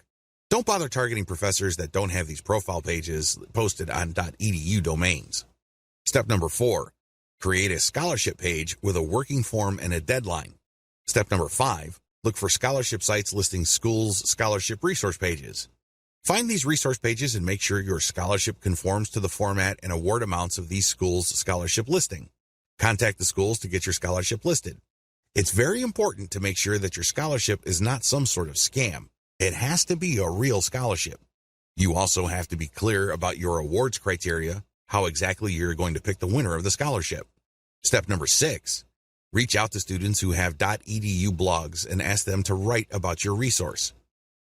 Don't bother targeting professors that don't have these profile pages posted on .edu domains. Step number 4, create a scholarship page with a working form and a deadline. Step number 5, look for scholarship sites listing schools' scholarship resource pages. Find these resource pages and make sure your scholarship conforms to the format and award amounts of these schools' scholarship listing. Contact the schools to get your scholarship listed. It's very important to make sure that your scholarship is not some sort of scam. It has to be a real scholarship. You also have to be clear about your awards criteria, how exactly you're going to pick the winner of the scholarship. Step number 6, reach out to students who have .edu blogs and ask them to write about your resource.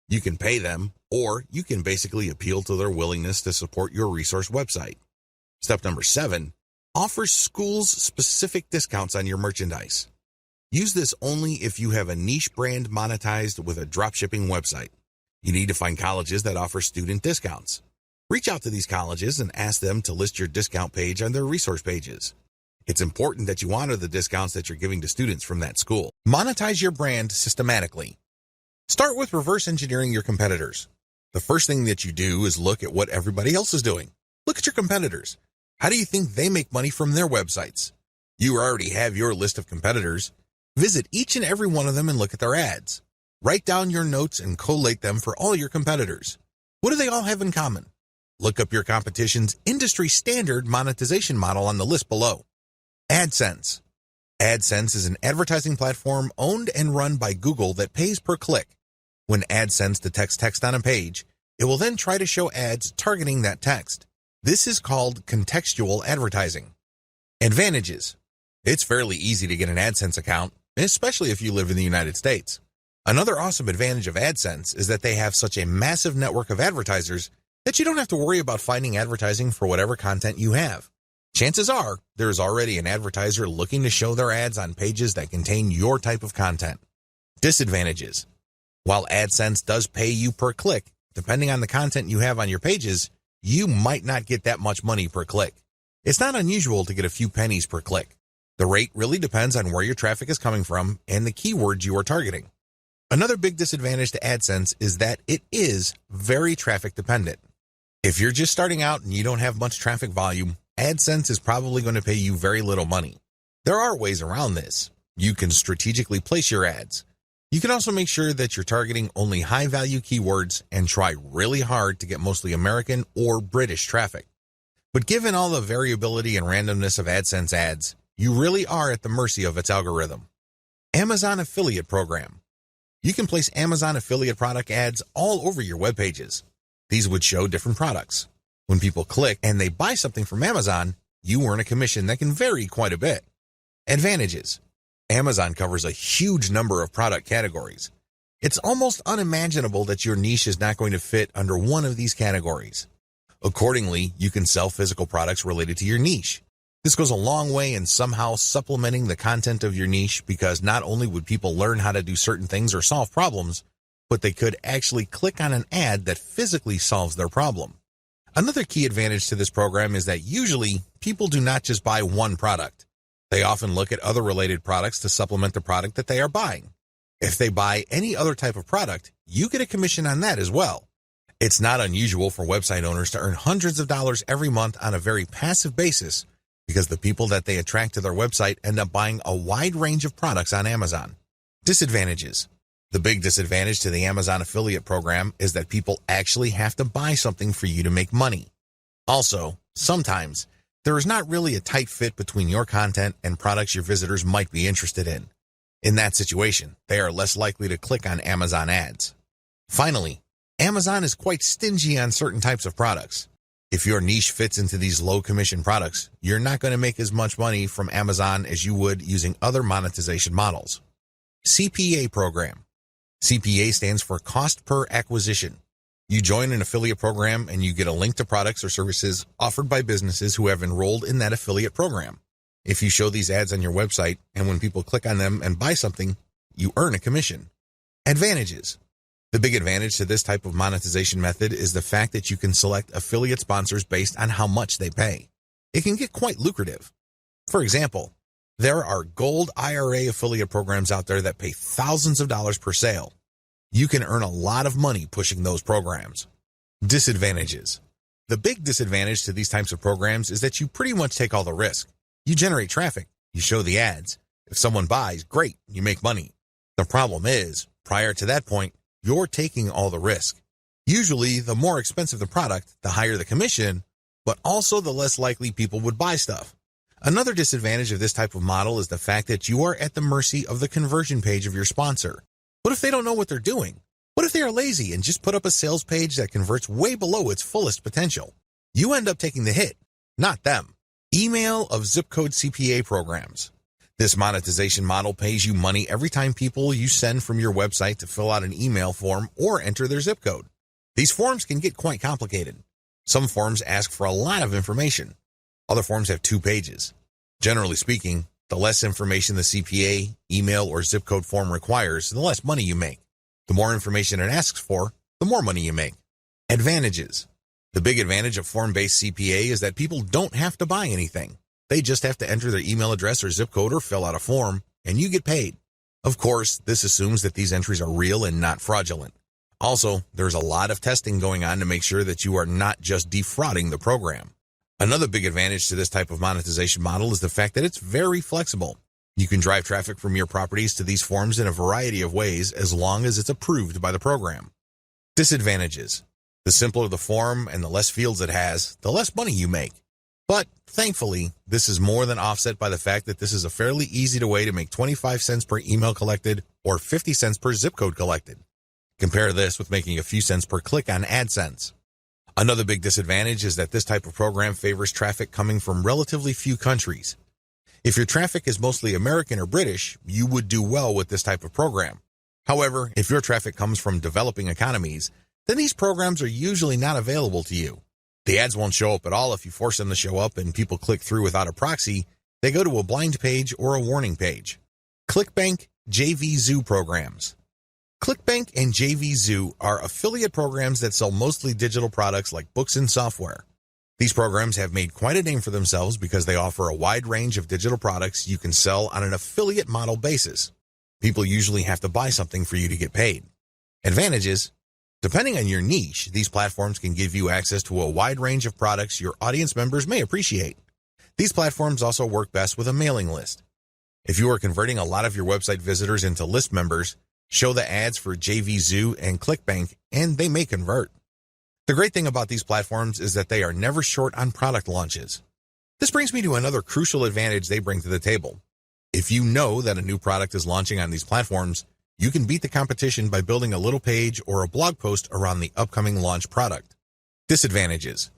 You can pay them, or you can basically appeal to their willingness to support your resource website. Step number 7, offer schools specific discounts on your merchandise. Use this only if you have a niche brand monetized with a dropshipping website. You need to find colleges that offer student discounts. Reach out to these colleges and ask them to list your discount page on their resource pages. It's important that you honor the discounts that you're giving to students from that school. Monetize your brand systematically. Start with reverse engineering your competitors. The first thing that you do is look at what everybody else is doing. Look at your competitors. How do you think they make money from their websites? You already have your list of competitors. Visit each and every one of them and look at their ads. Write down your notes and collate them for all your competitors. What do they all have in common? Look up your competition's industry standard monetization model on the list below. AdSense. AdSense is an advertising platform owned and run by Google that pays per click. When AdSense detects text on a page, it will then try to show ads targeting that text. This is called contextual advertising. Advantages. It's fairly easy to get an AdSense account, especially if you live in the United States. Another awesome advantage of AdSense is that they have such a massive network of advertisers that you don't have to worry about finding advertising for whatever content you have. Chances are, there's already an advertiser looking to show their ads on pages that contain your type of content. Disadvantages. While AdSense does pay you per click, depending on the content you have on your pages, you might not get that much money per click. It's not unusual to get a few pennies per click. The rate really depends on where your traffic is coming from and the keywords you are targeting. Another big disadvantage to AdSense is that it is very traffic dependent. If you're just starting out and you don't have much traffic volume, AdSense is probably going to pay you very little money. There are ways around this. You can strategically place your ads. You can also make sure that you're targeting only high-value keywords and try really hard to get mostly American or British traffic. But given all the variability and randomness of AdSense ads, you really are at the mercy of its algorithm. Amazon Affiliate Program. You can place Amazon affiliate product ads all over your web pages. These would show different products. When people click and they buy something from Amazon, you earn a commission that can vary quite a bit. Advantages. Amazon covers a huge number of product categories. It's almost unimaginable that your niche is not going to fit under one of these categories. Accordingly, you can sell physical products related to your niche. This goes a long way in somehow supplementing the content of your niche because not only would people learn how to do certain things or solve problems, but they could actually click on an ad that physically solves their problem. Another key advantage to this program is that usually people do not just buy one product. They often look at other related products to supplement the product that they are buying. If they buy any other type of product, you get a commission on that as well. It's not unusual for website owners to earn hundreds of dollars every month on a very passive basis because the people that they attract to their website end up buying a wide range of products on Amazon. Disadvantages. The big disadvantage to the Amazon affiliate program is that people actually have to buy something for you to make money. Also, sometimes, there is not really a tight fit between your content and products your visitors might be interested in. In that situation, they are less likely to click on Amazon ads. Finally, Amazon is quite stingy on certain types of products. If your niche fits into these low-commission products, you're not going to make as much money from Amazon as you would using other monetization models. CPA program. CPA stands for Cost Per Acquisition. You join an affiliate program and you get a link to products or services offered by businesses who have enrolled in that affiliate program. If you show these ads on your website and when people click on them and buy something, you earn a commission. Advantages. The big advantage to this type of monetization method is the fact that you can select affiliate sponsors based on how much they pay. It can get quite lucrative. For example, there are gold IRA affiliate programs out there that pay thousands of dollars per sale. You can earn a lot of money pushing those programs. Disadvantages. The big disadvantage to these types of programs is that you pretty much take all the risk. You generate traffic. You show the ads. If someone buys, great, you make money. The problem is, prior to that point, you're taking all the risk. Usually, the more expensive the product, the higher the commission, but also the less likely people would buy stuff. Another disadvantage of this type of model is the fact that you are at the mercy of the conversion page of your sponsor. What if they don't know what they're doing? What if they are lazy and just put up a sales page that converts way below its fullest potential? You end up taking the hit, not them. Email of zip code CPA programs. This monetization model pays you money every time people you send from your website to fill out an email form or enter their zip code. These forms can get quite complicated. Some forms ask for a lot of information. Other forms have 2 pages. Generally speaking, the less information the CPA, email, or zip code form requires, the less money you make. The more information it asks for, the more money you make. Advantages. The big advantage of form-based CPA is that people don't have to buy anything. They just have to enter their email address or zip code or fill out a form, and you get paid. Of course, this assumes that these entries are real and not fraudulent. Also, there's a lot of testing going on to make sure that you are not just defrauding the program. Another big advantage to this type of monetization model is the fact that it's very flexible. You can drive traffic from your properties to these forms in a variety of ways as long as it's approved by the program. Disadvantages. The simpler the form and the less fields it has, the less money you make. But thankfully, this is more than offset by the fact that this is a fairly easy way to make 25 cents per email collected or 50 cents per zip code collected. Compare this with making a few cents per click on AdSense. Another big disadvantage is that this type of program favors traffic coming from relatively few countries. If your traffic is mostly American or British, you would do well with this type of program. However, if your traffic comes from developing economies, then these programs are usually not available to you. The ads won't show up at all if you force them to show up and people click through without a proxy. They go to a blind page or a warning page. ClickBank JVZoo programs. ClickBank and JVZoo are affiliate programs that sell mostly digital products like books and software. These programs have made quite a name for themselves because they offer a wide range of digital products you can sell on an affiliate model basis. People usually have to buy something for you to get paid. Advantages. Depending on your niche, these platforms can give you access to a wide range of products your audience members may appreciate. These platforms also work best with a mailing list. If you are converting a lot of your website visitors into list members, show the ads for JVZoo and ClickBank, and they may convert. The great thing about these platforms is that they are never short on product launches. This brings me to another crucial advantage they bring to the table. If you know that a new product is launching on these platforms, you can beat the competition by building a little page or a blog post around the upcoming launch product. Disadvantages.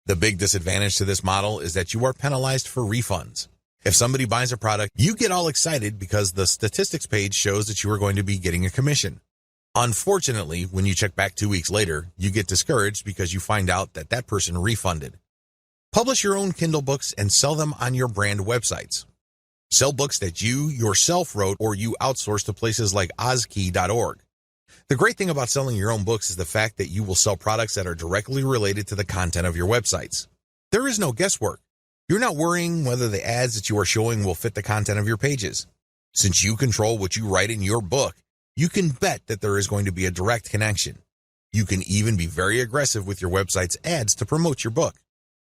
The big disadvantage to this model is that you are penalized for refunds. If somebody buys a product, you get all excited because the statistics page shows that you are going to be getting a commission. Unfortunately, when you check back 2 weeks later, you get discouraged because you find out that that person refunded. Publish your own Kindle books and sell them on your brand websites. Sell books that you yourself wrote or you outsource to places like ozkey.org. The great thing about selling your own books is the fact that you will sell products that are directly related to the content of your websites. There is no guesswork. You're not worrying whether the ads that you are showing will fit the content of your pages. Since you control what you write in your book, you can bet that there is going to be a direct connection. You can even be very aggressive with your website's ads to promote your book.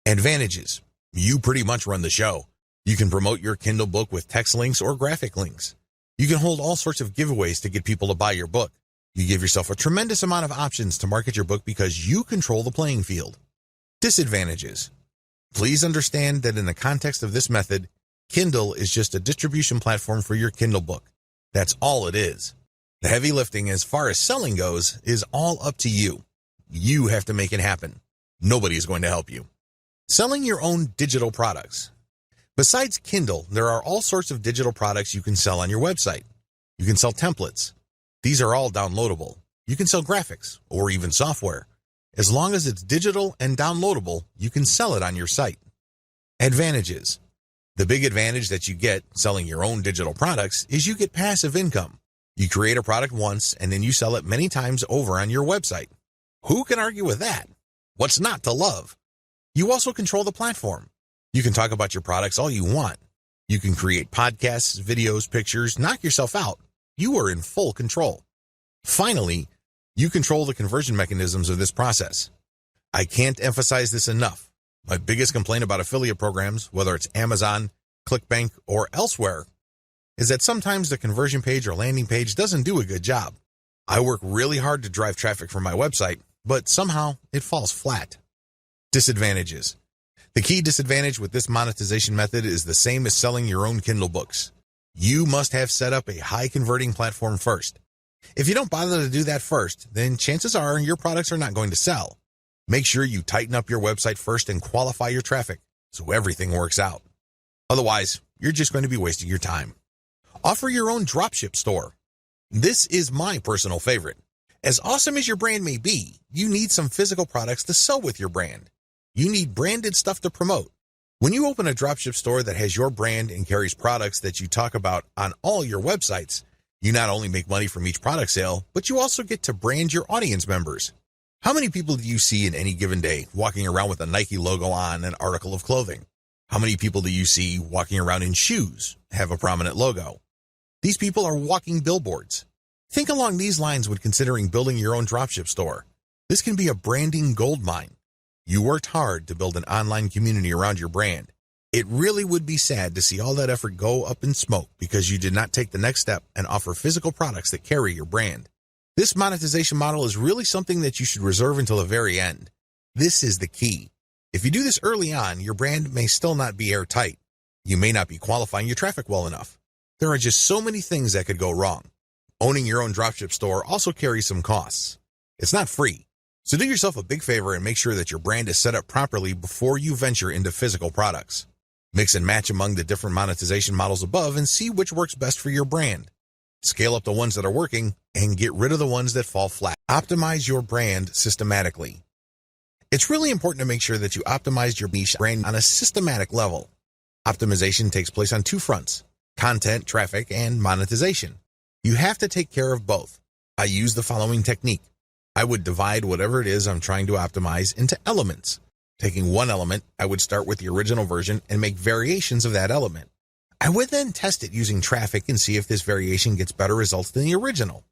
Advantages. You pretty much run the show. You can promote your Kindle book with text links or graphic links. You can hold all sorts of giveaways to get people to buy your book. You give yourself a tremendous amount of options to market your book because you control the playing field. Disadvantages. Please understand that in the context of this method, Kindle is just a distribution platform for your Kindle book. That's all it is. The heavy lifting as far as selling goes is all up to you. You have to make it happen. Nobody is going to help you. Selling your own digital products. Besides Kindle, there are all sorts of digital products you can sell on your website. You can sell templates. These are all downloadable. You can sell graphics or even software. As long as it's digital and downloadable, you can sell it on your site. Advantages. The big advantage that you get selling your own digital products is you get passive income. You create a product once and then you sell it many times over on your website. Who can argue with that? What's not to love? You also control the platform. You can talk about your products all you want. You can create podcasts, videos, pictures, knock yourself out. You are in full control. Finally, you control the conversion mechanisms of this process. I can't emphasize this enough. My biggest complaint about affiliate programs, whether it's Amazon, ClickBank, or elsewhere, is that sometimes the conversion page or landing page doesn't do a good job. I work really hard to drive traffic from my website, but somehow it falls flat. Disadvantages. The key disadvantage with this monetization method is the same as selling your own Kindle books. You must have set up a high converting platform first. If you don't bother to do that first, then chances are your products are not going to sell. Make sure you tighten up your website first and qualify your traffic so everything works out. Otherwise, you're just going to be wasting your time. Offer your own dropship store. This is my personal favorite. As awesome as your brand may be, you need some physical products to sell with your brand. You need branded stuff to promote. When you open a dropship store that has your brand and carries products that you talk about on all your websites, you not only make money from each product sale, but you also get to brand your audience members. How many people do you see in any given day walking around with a Nike logo on an article of clothing? How many people do you see walking around in shoes, have a prominent logo? These people are walking billboards. Think along these lines when considering building your own dropship store. This can be a branding goldmine. You worked hard to build an online community around your brand. It really would be sad to see all that effort go up in smoke because you did not take the next step and offer physical products that carry your brand. This monetization model is really something that you should reserve until the very end. This is the key. If you do this early on, your brand may still not be airtight. You may not be qualifying your traffic well enough. There are just so many things that could go wrong. Owning your own dropship store also carries some costs. It's not free. So do yourself a big favor and make sure that your brand is set up properly before you venture into physical products. Mix and match among the different monetization models above and see which works best for your brand. Scale up the ones that are working and get rid of the ones that fall flat. Optimize your brand systematically. It's really important to make sure that you optimize your niche brand on a systematic level. Optimization takes place on two fronts: content, traffic, and monetization. You have to take care of both. I use the following technique. I would divide whatever it is I'm trying to optimize into elements. Taking one element, I would start with the original version and make variations of that element. I would then test it using traffic and see if this variation gets better results than the original.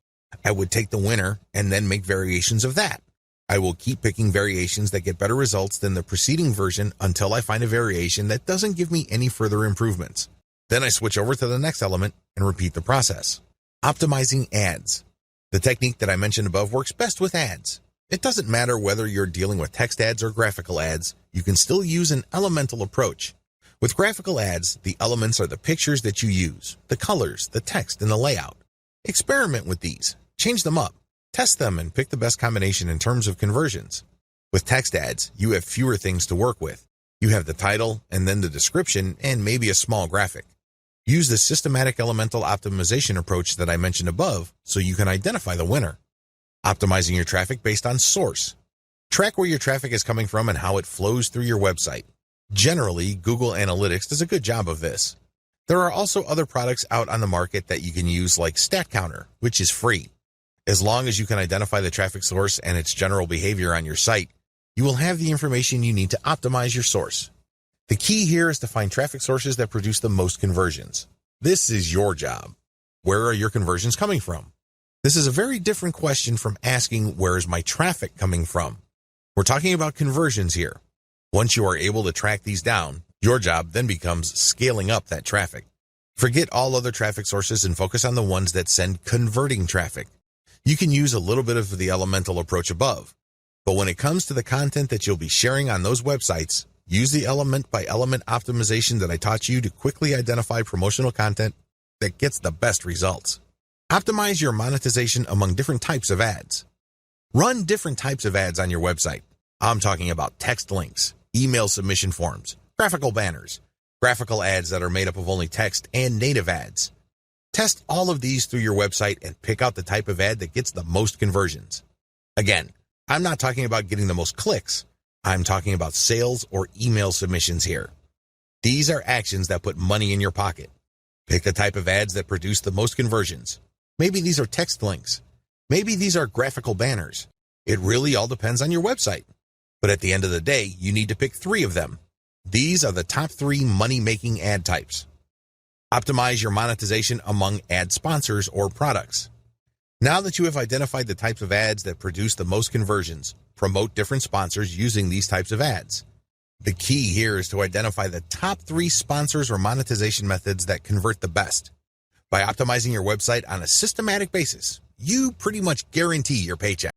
I would take the winner and then make variations of that. I will keep picking variations that get better results than the preceding version until I find a variation that doesn't give me any further improvements. Then I switch over to the next element and repeat the process. Optimizing ads. The technique that I mentioned above works best with ads. It doesn't matter whether you're dealing with text ads or graphical ads, you can still use an elemental approach. With graphical ads, the elements are the pictures that you use, the colors, the text, and the layout. Experiment with these, change them up, test them, and pick the best combination in terms of conversions. With text ads, you have fewer things to work with. You have the title, and then the description, and maybe a small graphic. Use the systematic elemental optimization approach that I mentioned above so you can identify the winner. Optimizing your traffic based on source. Track where your traffic is coming from and how it flows through your website. Generally, Google Analytics does a good job of this. There are also other products out on the market that you can use like StatCounter, which is free. As long as you can identify the traffic source and its general behavior on your site, you will have the information you need to optimize your source. The key here is to find traffic sources that produce the most conversions. This is your job. Where are your conversions coming from? This is a very different question from asking, where is my traffic coming from? We're talking about conversions here. Once you are able to track these down, your job then becomes scaling up that traffic. Forget all other traffic sources and focus on the ones that send converting traffic. You can use a little bit of the elemental approach above, but when it comes to the content that you'll be sharing on those websites, use the element by element optimization that I taught you to quickly identify promotional content that gets the best results. Optimize your monetization among different types of ads. Run different types of ads on your website. I'm talking about text links, email submission forms, graphical banners, graphical ads that are made up of only text, and native ads. Test all of these through your website and pick out the type of ad that gets the most conversions. Again, I'm not talking about getting the most clicks. I'm talking about sales or email submissions here. These are actions that put money in your pocket. Pick the type of ads that produce the most conversions. Maybe these are text links. Maybe these are graphical banners. It really all depends on your website. But at the end of the day, you need to pick 3 of them. These are the top 3 money-making ad types. Optimize your monetization among ad sponsors or products. Now that you have identified the types of ads that produce the most conversions, promote different sponsors using these types of ads. The key here is to identify the top 3 sponsors or monetization methods that convert the best. By optimizing your website on a systematic basis, you pretty much guarantee your paycheck.